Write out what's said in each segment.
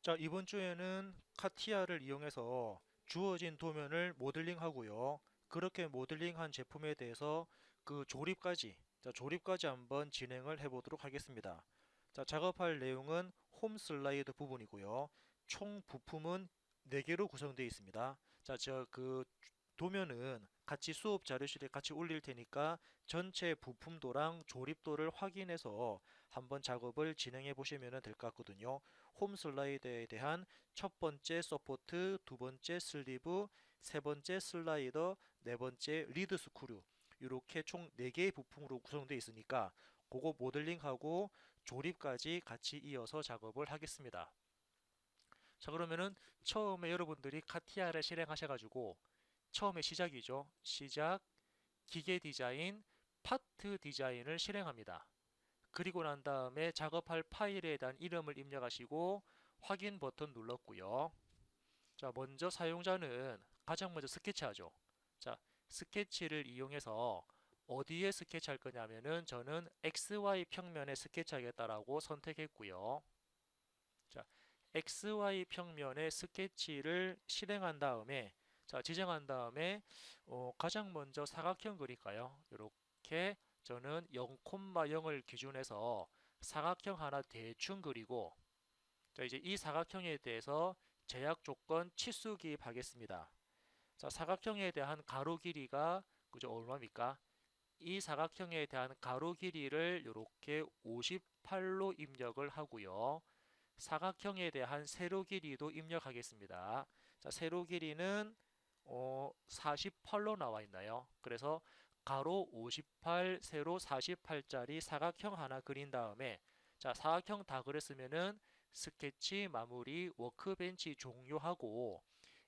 자, 이번 주에는 카티아를 이용해서 주어진 도면을 모델링 하고요. 그렇게 모델링한 제품에 대해서 그 조립까지 한번 진행을 해 보도록 하겠습니다. 자, 작업할 내용은 홈 슬라이드 부분이고요. 총 부품은 4개로 구성되어 있습니다. 자, 그 도면은 같이 수업 자료실에 같이 올릴 테니까 전체 부품도랑 조립도를 확인해서 한번 작업을 진행해 보시면 될 것 같거든요. 홈 슬라이드에 대한 첫 번째 서포트, 두 번째 슬리브, 세 번째 슬라이더, 네 번째 리드 스크류, 이렇게 총 4개의 부품으로 구성되어 있으니까 그거 모델링하고 조립까지 같이 이어서 작업을 하겠습니다. 자, 그러면은 처음에 여러분들이 카티아를 실행하셔가지고 처음에 시작이죠. 시작, 기계 디자인, 파트 디자인을 실행합니다. 그리고 난 다음에 작업할 파일에 대한 이름을 입력하시고 확인 버튼 눌렀고요. 자, 먼저 사용자는 가장 먼저 스케치하죠. 자, 스케치를 이용해서 어디에 스케치할 거냐면은 저는 XY 평면에 스케치하겠다라고 선택했고요. 자, XY 평면의 스케치를 실행한 다음에 지정한 다음에 가장 먼저 사각형 그릴까요? 이렇게 저는 0,0을 기준해서 사각형 하나 대충 그리고 자, 이제 이 사각형에 대해서 제약 조건 치수 기입하겠습니다. 자, 사각형에 대한 가로 길이가 그죠? 얼마입니까? 이 사각형에 대한 가로 길이를 이렇게 58로 입력을 하고요. 사각형에 대한 세로 길이도 입력하겠습니다. 자, 세로 길이는 48로 나와 있나요? 그래서 가로 58, 세로 48짜리 사각형 하나 그린 다음에 자, 사각형 다 그렸으면은 스케치 마무리 워크벤치 종료하고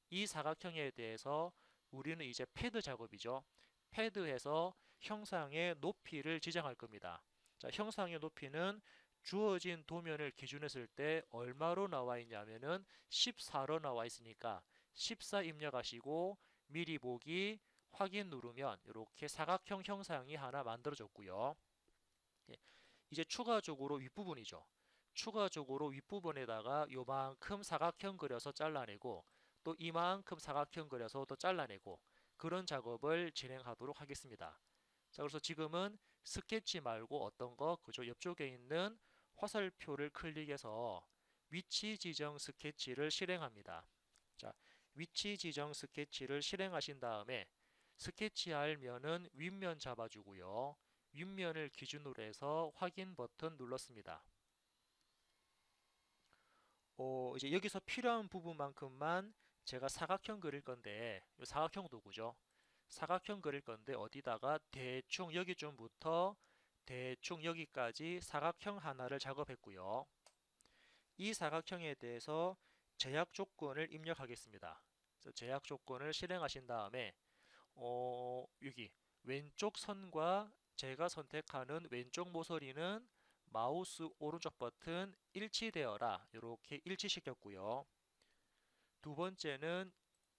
이 사각형에 대해서 우리는 이제 패드 작업이죠. 패드에서 형상의 높이를 지정할 겁니다. 자, 형상의 높이는 주어진 도면을 기준했을 때 얼마로 나와 있냐면은 14로 나와 있으니까 14 입력하시고 미리 보기 확인 누르면 이렇게 사각형 형상이 하나 만들어졌고요. 예, 이제 추가적으로 윗부분이죠. 추가적으로 윗부분에다가 요만큼 사각형 그려서 잘라내고 또 이만큼 사각형 그려서 또 잘라내고 그런 작업을 진행하도록 하겠습니다. 자, 그래서 지금은 스케치 말고 어떤 거 그죠? 옆쪽에 있는 화살표를 클릭해서 위치 지정 스케치를 실행합니다. 자, 위치 지정 스케치를 실행하신 다음에 스케치할 면은 윗면 잡아주고요. 윗면을 기준으로 해서 확인 버튼 눌렀습니다. 이제 여기서 필요한 부분만큼만 제가 사각형 그릴 건데, 이 사각형 도구죠. 사각형 그릴 건데 어디다가 대충 여기쯤부터 대충 여기까지 사각형 하나를 작업했고요. 이 사각형에 대해서 제약 조건을 입력하겠습니다. 그래서 제약 조건을 실행하신 다음에 여기 왼쪽 선과 제가 선택하는 왼쪽 모서리는 마우스 오른쪽 버튼 일치되어라 이렇게 일치시켰고요. 두 번째는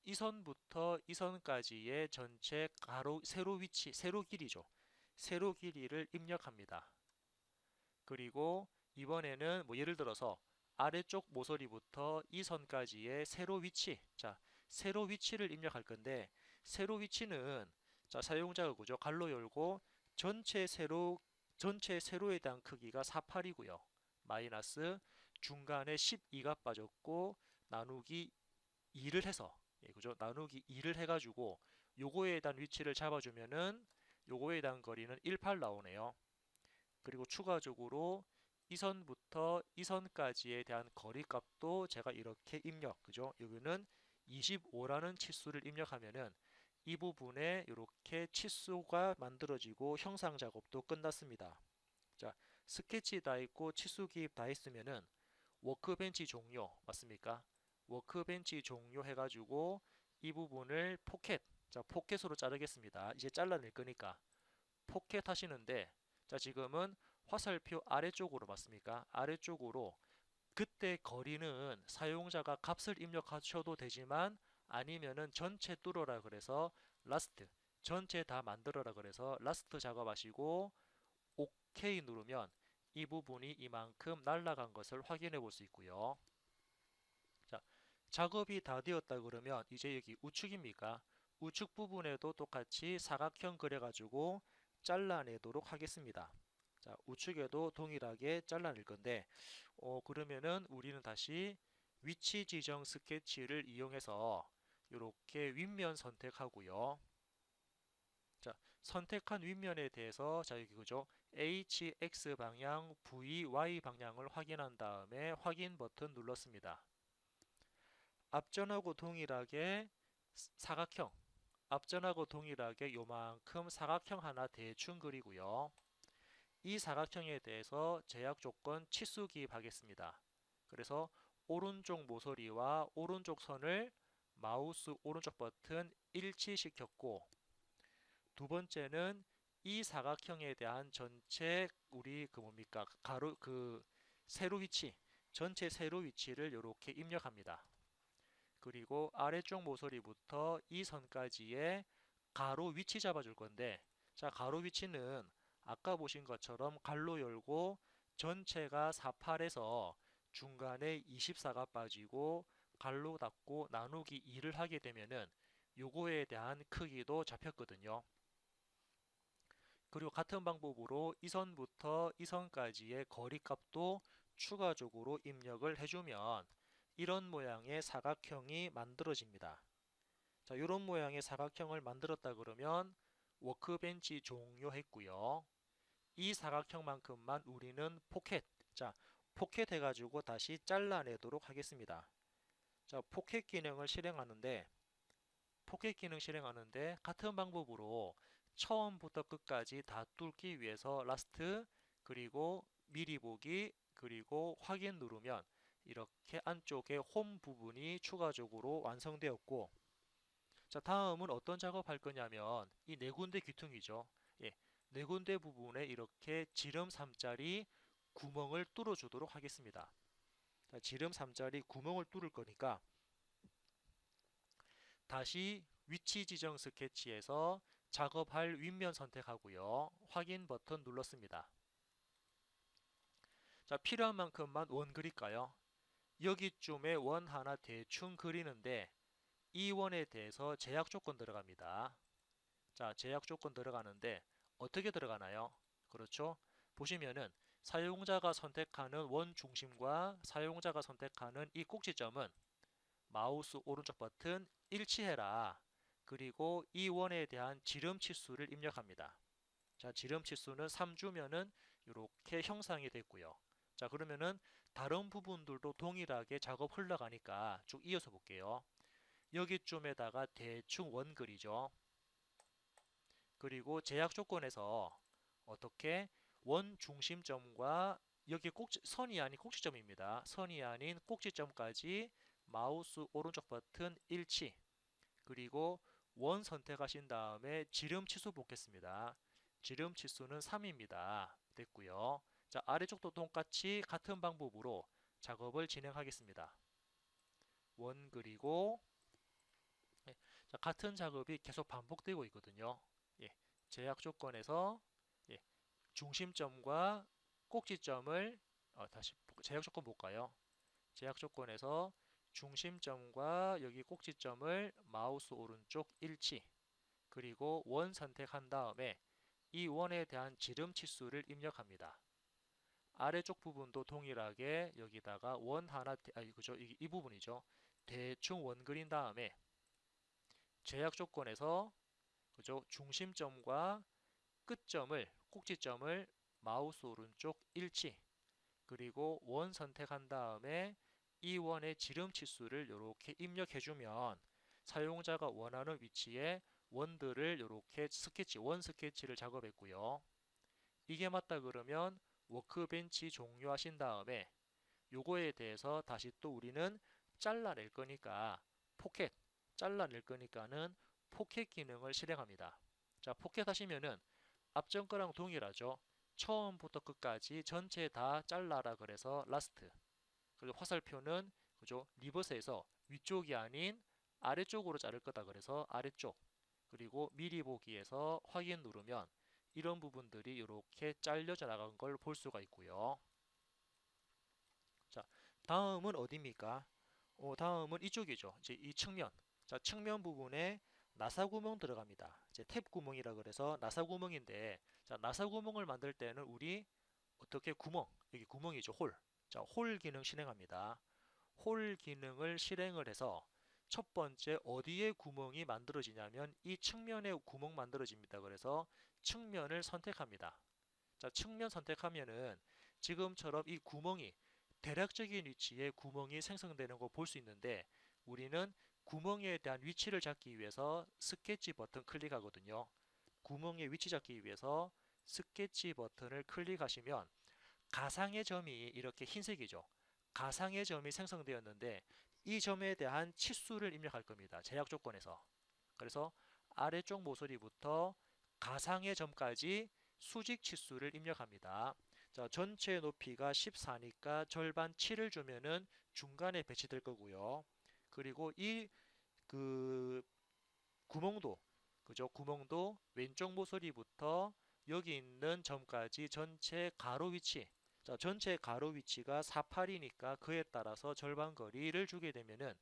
이 선부터 이 선까지의 전체 가로 세로 위치, 세로 길이죠. 세로 길이를 입력합니다. 그리고 이번에는 뭐 예를 들어서 아래쪽 모서리부터 이 선까지의 세로 위치, 자, 세로 위치를 입력할 건데 세로 위치는 자, 사용자가 그죠? 갈로 열고 전체 세로에 대한 크기가 48이고요. 마이너스 중간에 12가 빠졌고 나누기 2를 해서 예, 그죠? 나누기 2를 해가지고 요거에 대한 위치를 잡아주면은 요거에 대한 거리는 18 나오네요. 그리고 추가적으로 이 선부터 이 선까지에 대한 거리 값도 제가 이렇게 입력, 그죠? 여기는 25라는 치수를 입력하면은 이 부분에 이렇게 치수가 만들어지고 형상 작업도 끝났습니다. 자, 스케치 다 있고 치수 기입 다 했으면은 워크벤치 종료 맞습니까? 워크벤치 종료 해가지고 이 부분을 포켓, 자, 포켓으로 자르겠습니다. 이제 잘라낼 거니까 포켓 하시는데 자, 지금은 화살표 아래쪽으로 맞습니까? 아래쪽으로 그때 거리는 사용자가 값을 입력하셔도 되지만 아니면은 전체 뚫어라 그래서 라스트 전체 다 만들어라 그래서 라스트 작업하시고 OK 누르면 이 부분이 이만큼 날아간 것을 확인해 볼 수 있고요. 작업이 다 되었다 그러면 이제 여기 우측입니까? 우측 부분에도 똑같이 사각형 그려가지고 잘라내도록 하겠습니다. 자, 우측에도 동일하게 잘라낼 건데, 그러면은 우리는 다시 위치 지정 스케치를 이용해서 이렇게 윗면 선택하고요. 자, 선택한 윗면에 대해서 자 여기 그죠? HX 방향, VY 방향을 확인한 다음에 확인 버튼 눌렀습니다. 앞전하고 동일하게 사각형, 앞전하고 동일하게 요만큼 사각형 하나 대충 그리고요. 이 사각형에 대해서 제약 조건 치수 기입하겠습니다. 그래서 오른쪽 모서리와 오른쪽 선을 마우스 오른쪽 버튼 일치시켰고, 두 번째는 이 사각형에 대한 전체 우리 그 뭡니까 가로 그 세로 위치, 전체 세로 위치를 이렇게 입력합니다. 그리고 아래쪽 모서리부터 이 선까지의 가로 위치 잡아줄 건데, 자, 가로 위치는 아까 보신 것처럼 갈로 열고 전체가 48에서 중간에 24가 빠지고 갈로 닫고 나누기 2를 하게 되면은 요거에 대한 크기도 잡혔거든요. 그리고 같은 방법으로 이 선부터 이 선까지의 거리값도 추가적으로 입력을 해주면 이런 모양의 사각형이 만들어집니다. 자, 이런 모양의 사각형을 만들었다 그러면 워크벤치 종료했고요. 이 사각형만큼만 우리는 포켓, 자, 포켓 해가지고 다시 잘라내도록 하겠습니다. 자, 포켓 기능 실행하는데 같은 방법으로 처음부터 끝까지 다 뚫기 위해서 라스트, 그리고 미리 보기, 그리고 확인 누르면 이렇게 안쪽에 홈 부분이 추가적으로 완성되었고, 자, 다음은 어떤 작업할 거냐면 이 네 군데 귀퉁이죠. 예, 네 군데 부분에 이렇게 지름 3짜리 구멍을 뚫어 주도록 하겠습니다. 자, 지름 3짜리 구멍을 뚫을 거니까 다시 위치 지정 스케치에서 작업할 윗면 선택하고요. 확인 버튼 눌렀습니다. 자, 필요한 만큼만 원 그릴까요? 여기쯤에 원 하나 대충 그리는데 이 원에 대해서 제약 조건 들어갑니다. 자, 제약 조건 들어가는데 어떻게 들어가나요? 그렇죠? 보시면은 사용자가 선택하는 원 중심과 사용자가 선택하는 이 꼭지점은 마우스 오른쪽 버튼 일치해라. 그리고 이 원에 대한 지름 치수를 입력합니다. 자, 지름 치수는 3주면은 이렇게 형상이 됐고요. 자, 그러면은 다른 부분들도 동일하게 작업 흘러가니까 쭉 이어서 볼게요. 여기쯤에다가 대충 원 그리죠. 그리고 제약 조건에서 어떻게 원 중심점과 여기 선이 아닌 꼭지점입니다. 선이 아닌 꼭지점까지 마우스 오른쪽 버튼 일치, 그리고 원 선택하신 다음에 지름 치수 보겠습니다. 지름 치수는 3입니다. 됐고요. 자, 아래쪽도 똑같이 같은 방법으로 작업을 진행하겠습니다. 원 그리고 예, 자, 같은 작업이 계속 반복되고 있거든요. 예, 제약 조건에서 예, 중심점과 꼭지점을 다시 제약 조건 볼까요? 제약 조건에서 중심점과 여기 꼭지점을 마우스 오른쪽 일치, 그리고 원 선택한 다음에 이 원에 대한 지름 치수를 입력합니다. 아래쪽 부분도 동일하게 여기다가 원 하나, 그죠? 이 부분이죠. 대충 원 그린 다음에 제약 조건에서 그죠? 중심점과 끝점을, 꼭지점을 마우스 오른쪽 일치, 그리고 원 선택한 다음에 이 원의 지름 치수를 이렇게 입력해주면 사용자가 원하는 위치에 원들을 이렇게 원 스케치를 작업했고요. 이게 맞다 그러면 워크벤치 종료하신 다음에 요거에 대해서 다시 또 우리는 잘라낼 거니까 포켓, 잘라낼 거니까는 포켓 기능을 실행합니다. 자, 포켓 하시면은 앞전 거랑 동일하죠. 처음부터 끝까지 전체 다 잘라라 그래서 라스트. 그리고 화살표는 그죠? 리버스에서 위쪽이 아닌 아래쪽으로 자를 거다 그래서 아래쪽. 그리고 미리 보기에서 확인 누르면 이런 부분들이 이렇게 잘려져 나간 걸 볼 수가 있고요. 자, 다음은 어디입니까? 다음은 이쪽이죠. 이제 이 측면. 자, 측면 부분에 나사 구멍 들어갑니다. 이제 탭 구멍이라 그래서 나사 구멍인데, 자, 나사 구멍을 만들 때는 우리 어떻게 구멍, 여기 구멍이죠. 홀. 자, 홀 기능 실행합니다. 홀 기능을 실행을 해서 첫 번째 어디에 구멍이 만들어지냐면 이 측면에 구멍 만들어집니다. 그래서 측면을 선택합니다. 자, 측면 선택하면은 지금처럼 이 구멍이 대략적인 위치에 구멍이 생성되는 거 볼 수 있는데, 우리는 구멍에 대한 위치를 잡기 위해서 스케치 버튼 클릭하거든요. 구멍의 위치 잡기 위해서 스케치 버튼을 클릭하시면 가상의 점이 이렇게 흰색이죠. 가상의 점이 생성되었는데 이 점에 대한 치수를 입력할 겁니다. 제약 조건에서. 그래서 아래쪽 모서리부터 가상의 점까지 수직 치수를 입력합니다. 자, 전체 높이가 14니까 절반 7을 주면은 중간에 배치될 거고요. 그리고 이 그 구멍도, 그죠? 구멍도 왼쪽 모서리부터 여기 있는 점까지 전체 가로 위치. 자, 전체 가로 위치가 48이니까 그에 따라서 절반 거리를 주게 되면은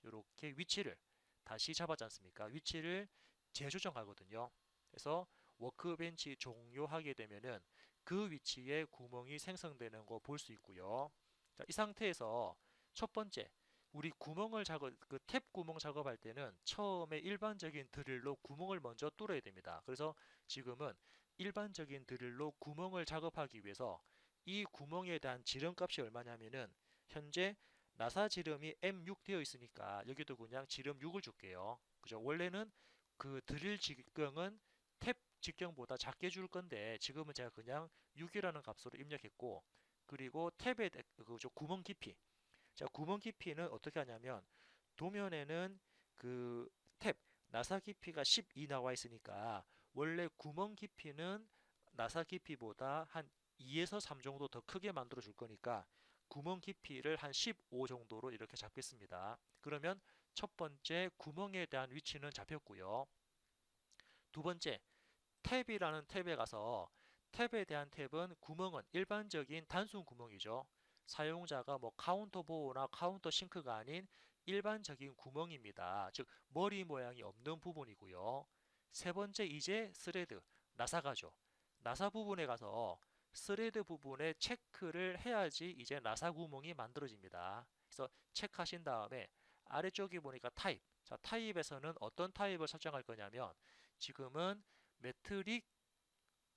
이렇게 위치를 다시 잡았지 않습니까? 위치를 재조정하거든요. 그래서 워크벤치 종료하게 되면은 그 위치에 구멍이 생성되는 거 볼 수 있고요. 자, 이 상태에서 첫 번째, 우리 구멍을 작업, 그 탭 구멍 작업할 때는 처음에 일반적인 드릴로 구멍을 먼저 뚫어야 됩니다. 그래서 지금은 일반적인 드릴로 구멍을 작업하기 위해서 이 구멍에 대한 지름값이 얼마냐면은 현재 나사 지름이 M6 되어 있으니까 여기도 그냥 지름 6을 줄게요. 그죠? 원래는 그 드릴 직경은 탭 직경보다 작게 줄 건데 지금은 제가 그냥 6이라는 값으로 입력했고, 그리고 탭의 그죠? 구멍 깊이. 자, 구멍 깊이는 어떻게 하냐면 도면에는 그 탭 나사 깊이가 12 나와 있으니까 원래 구멍 깊이는 나사 깊이보다 한 2에서 3 정도 더 크게 만들어 줄 거니까 구멍 깊이를 한 15 정도로 이렇게 잡겠습니다. 그러면 첫 번째 구멍에 대한 위치는 잡혔고요. 두 번째, 탭이라는 탭에 가서 탭에 대한 탭은 구멍은 일반적인 단순 구멍이죠. 사용자가 뭐 카운터 보호나 카운터 싱크가 아닌 일반적인 구멍입니다. 즉 머리 모양이 없는 부분이고요. 세 번째, 이제 스레드, 나사가죠. 나사 부분에 가서 스레드 부분에 체크를 해야지 이제 나사 구멍이 만들어집니다. 그래서 체크하신 다음에 아래쪽에 보니까 타입. 자, 타입에서는 어떤 타입을 설정할 거냐면 지금은 매트릭,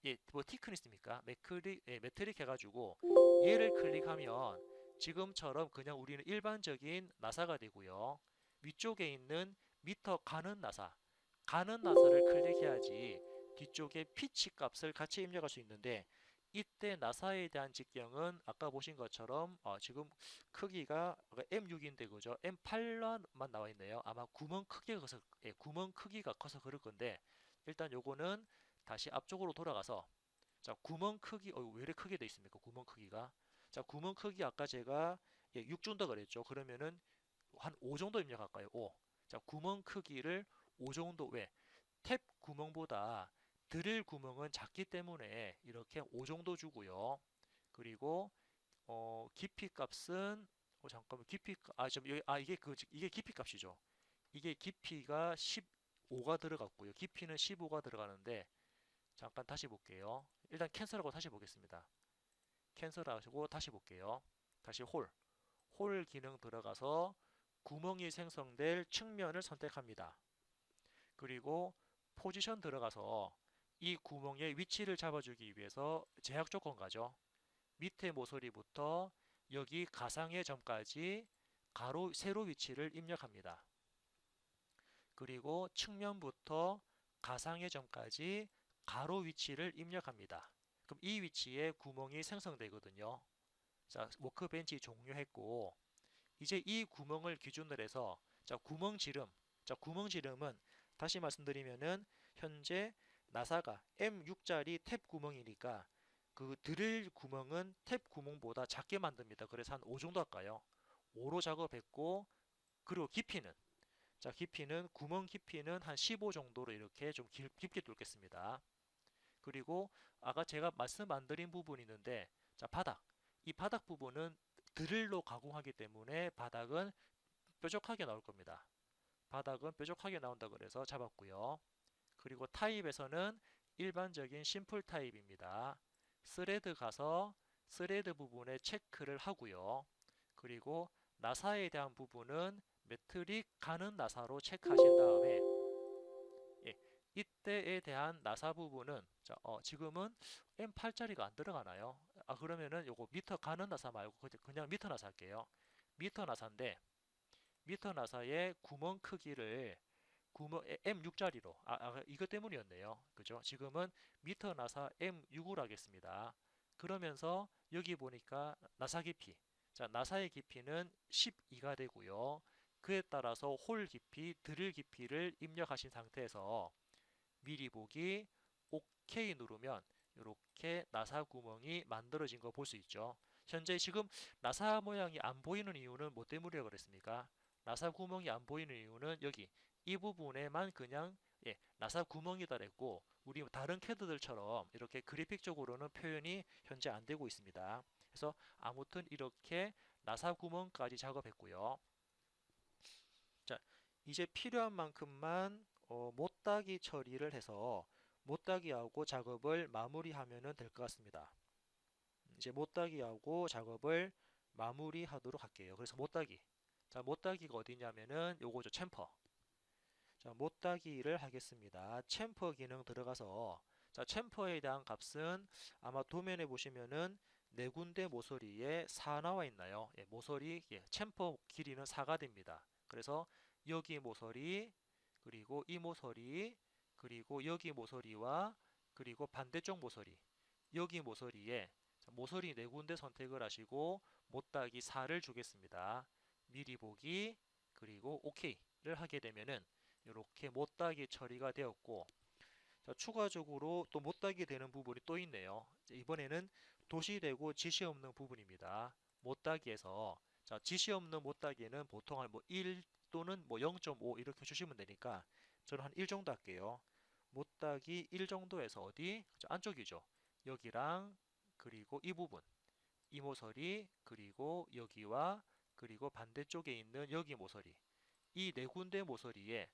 예, 뭐 티큰 있습니까? 매트릭 해가지고 얘를 클릭하면 지금처럼 그냥 우리는 일반적인 나사가 되고요. 위쪽에 있는 미터 가는 나사를 클릭해야지 뒤쪽에 피치 값을 같이 입력할 수 있는데, 이때 나사에 대한 직경은 아까 보신 것처럼 지금 크기가 M6인데 그죠? M8만 나와 있네요. 아마 구멍 크기가 커서, 예, 구멍 크기가 커서 그럴 건데, 일단 요거는 다시 앞쪽으로 돌아가서, 자, 구멍 크기, 왜 이렇게 크게 돼 있습니까? 구멍 크기가. 자, 구멍 크기 아까 제가 6 준다 그랬죠. 그러면은 한 5 정도 입력할까요? 5. 자, 구멍 크기를 5 정도. 왜? 탭 구멍보다 드릴 구멍은 작기 때문에 이렇게 5 정도 주고요. 그리고 깊이 값은 잠깐만, 깊이 좀 여기, 이게 깊이 값이죠. 이게 깊이가 15가 들어갔고요. 깊이는 15가 들어가는데, 잠깐 다시 볼게요. 일단 캔슬하고 다시 보겠습니다. 캔슬하시고 다시 볼게요. 다시 홀 기능 들어가서 구멍이 생성될 측면을 선택합니다. 그리고 포지션 들어가서 이 구멍의 위치를 잡아주기 위해서 제약 조건 가죠. 밑에 모서리부터 여기 가상의 점까지 가로, 세로 위치를 입력합니다. 그리고 측면부터 가상의 점까지 가로 위치를 입력합니다. 그럼 이 위치에 구멍이 생성되거든요. 자, 워크벤치 종료했고, 이제 이 구멍을 기준으로 해서, 자, 구멍 지름. 자, 구멍 지름은 다시 말씀드리면은 현재 나사가 M6짜리 탭 구멍이니까 그 드릴 구멍은 탭 구멍보다 작게 만듭니다. 그래서 한 5 정도 할까요? 5로 작업했고, 그리고 깊이는, 자, 깊이는 구멍 깊이는 한 15 정도로 이렇게 좀 깊게 뚫겠습니다. 그리고 아까 제가 말씀 안 드린 부분이 있는데, 자, 바닥. 이 바닥 부분은 드릴로 가공하기 때문에 바닥은 뾰족하게 나올 겁니다. 바닥은 뾰족하게 나온다 그래서 잡았고요. 그리고 타입에서는 일반적인 심플 타입입니다. 스레드 가서 스레드 부분에 체크를 하고요. 그리고 나사에 대한 부분은 매트릭 가는 나사로 체크하신 다음에 예, 이때에 대한 나사 부분은 지금은 M8짜리가 안 들어가나요? 그러면은 요거 미터 가는 나사 말고 그냥 미터 나사 할게요. 미터 나사인데 미터 나사의 구멍 크기를 M6짜리로 이것 때문이었네요. 그죠? 지금은 미터 나사 M6으로 하겠습니다. 그러면서 여기 보니까 나사 깊이 나사의 깊이는 12가 되고요. 그에 따라서 홀 깊이, 드릴 깊이를 입력하신 상태에서 미리 보기 OK 누르면 이렇게 나사 구멍이 만들어진 거 볼 수 있죠. 현재 지금 나사 모양이 안 보이는 이유는 뭐 때문이라고 그랬습니까? 나사 구멍이 안 보이는 이유는 여기 이 부분에만 그냥 나사 구멍이다 그랬고 우리 다른 캐드들처럼 이렇게 그래픽적으로는 표현이 현재 안 되고 있습니다. 그래서 아무튼 이렇게 나사 구멍까지 작업했고요. 자, 이제 필요한 만큼만 못따기 처리를 해서 못따기하고 작업을 마무리하면 될 것 같습니다. 이제 못따기하고 작업을 마무리하도록 할게요. 그래서 못따기. 자, 못따기가 어디냐면은 요거죠. 챔퍼. 자, 못따기를 하겠습니다. 챔퍼 기능 들어가서 자, 챔퍼에 대한 값은 아마 도면에 보시면은 네 군데 모서리에 4 나와 있나요? 모서리 챔퍼 길이는 4가 됩니다. 그래서 여기 모서리 그리고 이 모서리 그리고 여기 모서리와 그리고 반대쪽 모서리 여기 모서리에 모서리 네 군데 선택을 하시고 못따기 4를 주겠습니다. 미리 보기 그리고 OK를 하게 되면은 이렇게 못따기 처리가 되었고 자, 추가적으로 또 못따기 되는 부분이 또 있네요. 이번에는 도시되고 지시 없는 부분입니다. 못따기에서 자, 지시 없는 못따기는 보통 한 1 또는 0.5 이렇게 주시면 되니까 저는 한 1 정도 할게요. 못따기 1 정도에서 어디? 안쪽이죠. 여기랑 그리고 이 부분, 이 모서리, 그리고 여기와 그리고 반대쪽에 있는 여기 모서리 이 네 군데 모서리에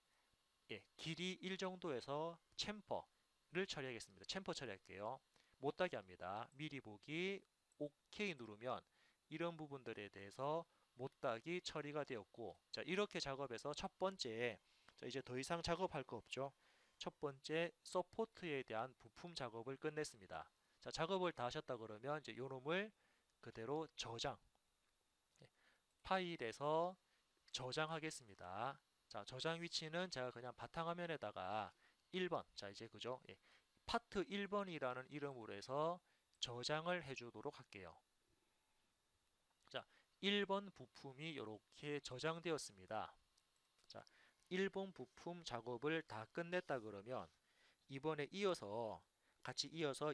길이 1 정도에서 챔퍼를 처리하겠습니다. 챔퍼 처리할게요. 못따기 합니다. 미리 보기 OK 누르면 이런 부분들에 대해서 못따기 처리가 되었고 자 이렇게 작업해서 첫 번째 자 이제 더 이상 작업할 거 없죠. 첫 번째 서포트에 대한 부품 작업을 끝냈습니다. 자 작업을 다 하셨다 그러면 이제 요놈을 그대로 저장 파일에서 저장하겠습니다. 자, 저장 위치는 제가 그냥 바탕화면에다가 1번, 자, 이제 그죠? 파트 1번이라는 이름으로 해서 저장을 해주도록 할게요. 자, 1번 부품이 이렇게 저장되었습니다. 자, 1번 부품 작업을 다 끝냈다 그러면 이번에 같이 이어서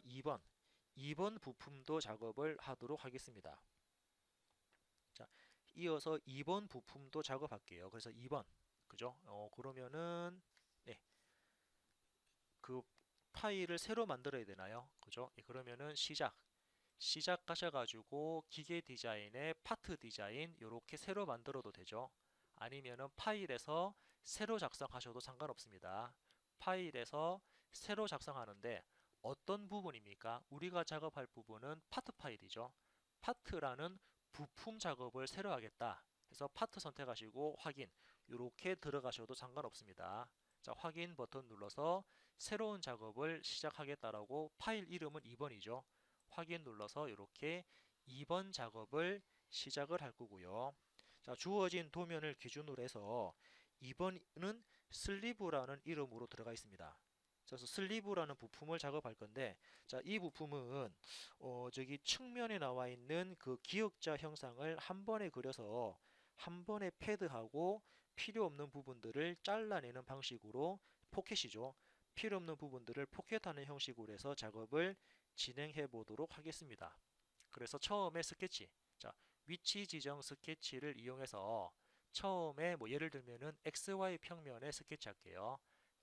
2번 부품도 작업을 하도록 하겠습니다. 자, 이어서 2번 부품도 작업할게요. 그래서 2번, 그죠? 그러면은, 네, 그 파일을 새로 만들어야 되나요? 그죠? 그러면은 시작 가셔가지고 기계 디자인에 파트 디자인, 이렇게 새로 만들어도 되죠. 아니면은 파일에서 새로 작성하셔도 상관없습니다. 파일에서 새로 작성하는데 어떤 부분입니까? 우리가 작업할 부분은 파트 파일이죠. 파트라는 부품 작업을 새로 하겠다. 그래서 파트 선택하시고 확인 이렇게 들어가셔도 상관없습니다. 자, 확인 버튼 눌러서 새로운 작업을 시작하겠다라고 파일 이름은 2번이죠. 확인 눌러서 이렇게 2번 작업을 시작을 할 거고요. 자, 주어진 도면을 기준으로 해서 2번은 슬리브라는 이름으로 들어가 있습니다. 그래서 슬리브라는 부품을 작업할 건데 자, 이 부품은 저기 측면에 나와 있는 그 기역자 형상을 한 번에 그려서 한 번에 패드하고 필요 없는 부분들을 잘라내는 방식으로 포켓이죠. 필요 없는 부분들을 포켓하는 형식으로 해서 작업을 진행해 보도록 하겠습니다. 그래서 처음에 스케치, 자, 위치 지정 스케치를 이용해서 처음에 예를 들면은 XY 평면에 스케치 할게요.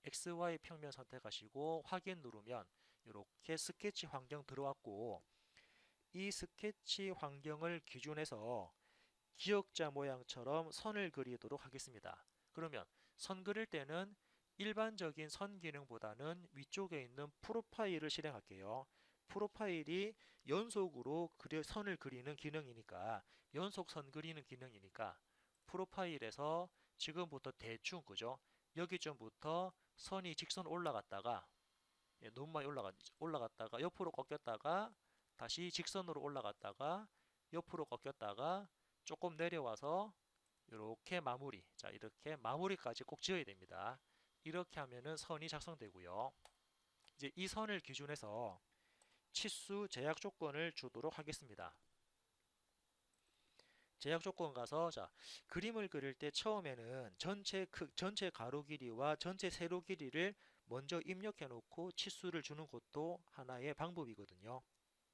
XY 평면 선택하시고 확인 누르면 이렇게 스케치 환경 들어왔고 이 스케치 환경을 기준해서 기역자 모양처럼 선을 그리도록 하겠습니다. 그러면 선 그릴 때는 일반적인 선 기능보다는 위쪽에 있는 프로파일을 실행할게요. 프로파일이 연속으로 선을 그리는 기능이니까, 연속 선 그리는 기능이니까 프로파일에서 지금부터 대충, 그죠? 여기쯤부터 선이 직선 올라갔다가, 너무 많이 올라갔다가 옆으로 꺾였다가 다시 직선으로 올라갔다가 옆으로 꺾였다가 조금 내려와서 이렇게 마무리. 자, 이렇게 마무리까지 꼭 지어야 됩니다. 이렇게 하면은 선이 작성되고요. 이제 이 선을 기준해서 치수 제약 조건을 주도록 하겠습니다. 제약 조건 가서, 자, 그림을 그릴 때 처음에는 전체 가로 길이와 전체 세로 길이를 먼저 입력해 놓고 치수를 주는 것도 하나의 방법이거든요.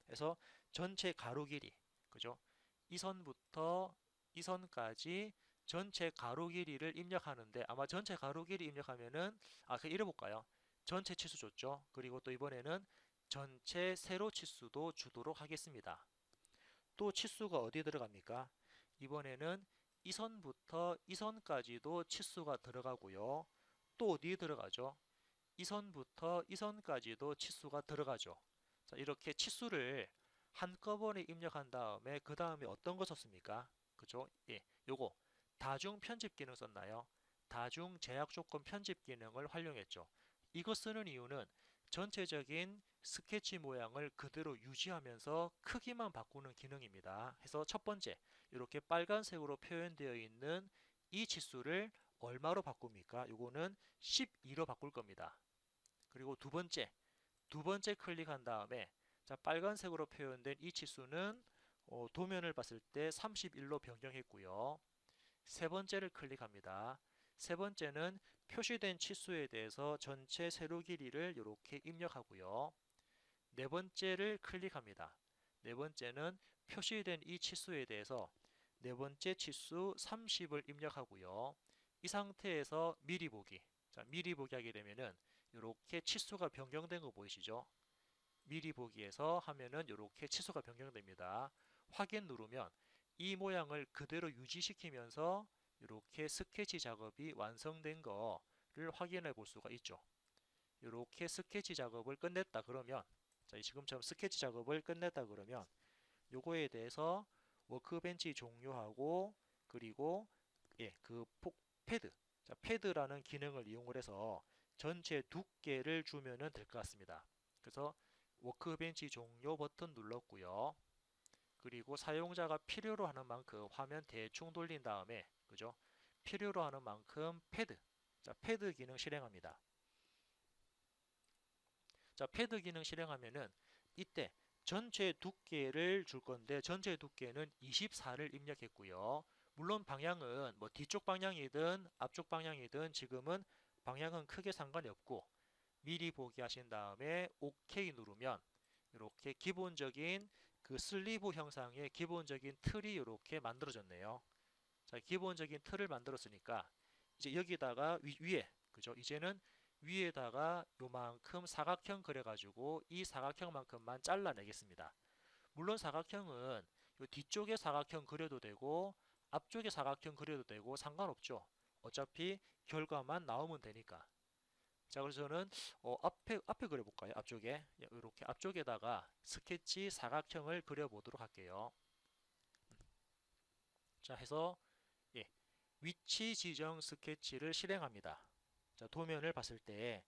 그래서 전체 가로 길이, 그죠? 이 선부터 이 선까지 전체 가로 길이를 입력하는데, 아마 전체 가로 길이 입력하면은, 그냥 이래볼까요? 전체 치수 줬죠. 그리고 또 이번에는 전체 세로 치수도 주도록 하겠습니다. 또 치수가 어디 들어갑니까? 이번에는 이 선부터 이 선까지도 치수가 들어가고요. 또 어디에 들어가죠? 이 선부터 이 선까지도 치수가 들어가죠. 자, 이렇게 치수를 한꺼번에 입력한 다음에 그 다음에 어떤 거 썼습니까? 그죠? 예, 요거 다중 편집 기능 썼나요? 다중 제약 조건 편집 기능을 활용했죠. 이거 쓰는 이유는 전체적인 스케치 모양을 그대로 유지하면서 크기만 바꾸는 기능입니다. 해서 첫 번째, 이렇게 빨간색으로 표현되어 있는 이 치수를 얼마로 바꿉니까? 요거는 12로 바꿀 겁니다. 그리고 두 번째 클릭한 다음에, 자, 빨간색으로 표현된 이 치수는 도면을 봤을 때 31로 변경했고요. 세 번째를 클릭합니다. 세 번째는 표시된 치수에 대해서 전체 세로 길이를 이렇게 입력하고요. 네 번째를 클릭합니다. 네 번째는 표시된 이 치수에 대해서 네 번째 치수 30을 입력하고요. 이 상태에서 미리 보기. 자, 미리 보기 하게 되면은 이렇게 치수가 변경된 거 보이시죠? 미리 보기에서 하면은 이렇게 치수가 변경됩니다. 확인 누르면 이 모양을 그대로 유지시키면서 이렇게 스케치 작업이 완성된 거를 확인해 볼 수가 있죠. 이렇게 스케치 작업을 끝냈다 그러면, 자, 지금처럼 스케치 작업을 끝냈다 그러면 요거에 대해서 워크벤치 종료하고, 그리고 그 패드, 자, 패드라는 기능을 이용을 해서 전체 두께를 주면은 될 것 같습니다. 그래서 워크벤치 종료 버튼 눌렀고요. 그리고 사용자가 필요로 하는 만큼 화면 대충 돌린 다음에, 그죠? 필요로 하는 만큼 패드, 자, 패드 기능 실행합니다. 자, 패드 기능 실행하면은 이때 전체 두께를 줄 건데, 전체 두께는 24를 입력했고요. 물론 방향은 뭐 뒤쪽 방향이든 앞쪽 방향이든 지금은 방향은 크게 상관이 없고, 미리 보기 하신 다음에 OK 누르면 이렇게 기본적인 그 슬리브 형상의 기본적인 틀이 이렇게 만들어졌네요. 자, 기본적인 틀을 만들었으니까 이제 여기다가 위에, 그죠? 이제는 위에다가 요만큼 사각형 그려가지고 이 사각형만큼만 잘라내겠습니다. 물론 사각형은 요 뒤쪽에 사각형 그려도 되고 앞쪽에 사각형 그려도 되고 상관없죠. 어차피 결과만 나오면 되니까. 자, 그래서 저는 앞에 그려볼까요? 앞쪽에 이렇게 앞쪽에다가 스케치 사각형을 그려보도록 할게요. 자, 해서 예, 위치 지정 스케치를 실행합니다. 자, 도면을 봤을 때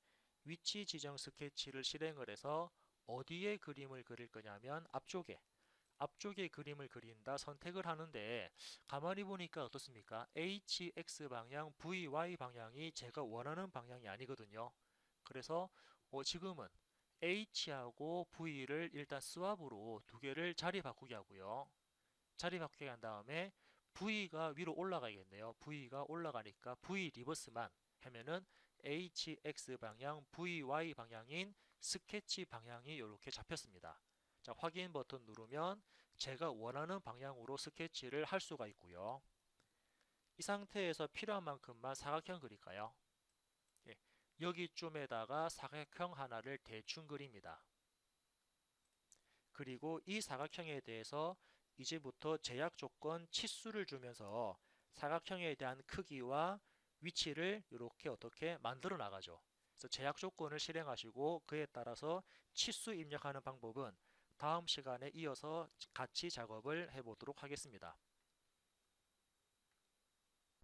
위치 지정 스케치를 실행을 해서 어디에 그림을 그릴 거냐면 앞쪽에 그림을 그린다 선택을 하는데, 가만히 보니까 어떻습니까? HX 방향, VY 방향이 제가 원하는 방향이 아니거든요. 그래서 지금은 H하고 V를 일단 스왑으로 두 개를 자리 바꾸게 하고요. 자리 바꾸게 한 다음에 V가 위로 올라가야겠네요. V가 올라가니까 V 리버스만 하면은 HX 방향, VY 방향인 스케치 방향이 이렇게 잡혔습니다. 자, 확인 버튼 누르면 제가 원하는 방향으로 스케치를 할 수가 있고요. 이 상태에서 필요한 만큼만 사각형 그릴까요? 예, 여기쯤에다가 사각형 하나를 대충 그립니다. 그리고 이 사각형에 대해서 이제부터 제약 조건 치수를 주면서 사각형에 대한 크기와 위치를 이렇게 어떻게 만들어 나가죠. 그래서 제약 조건을 실행하시고 그에 따라서 치수 입력하는 방법은 다음 시간에 이어서 같이 작업을 해보도록 하겠습니다.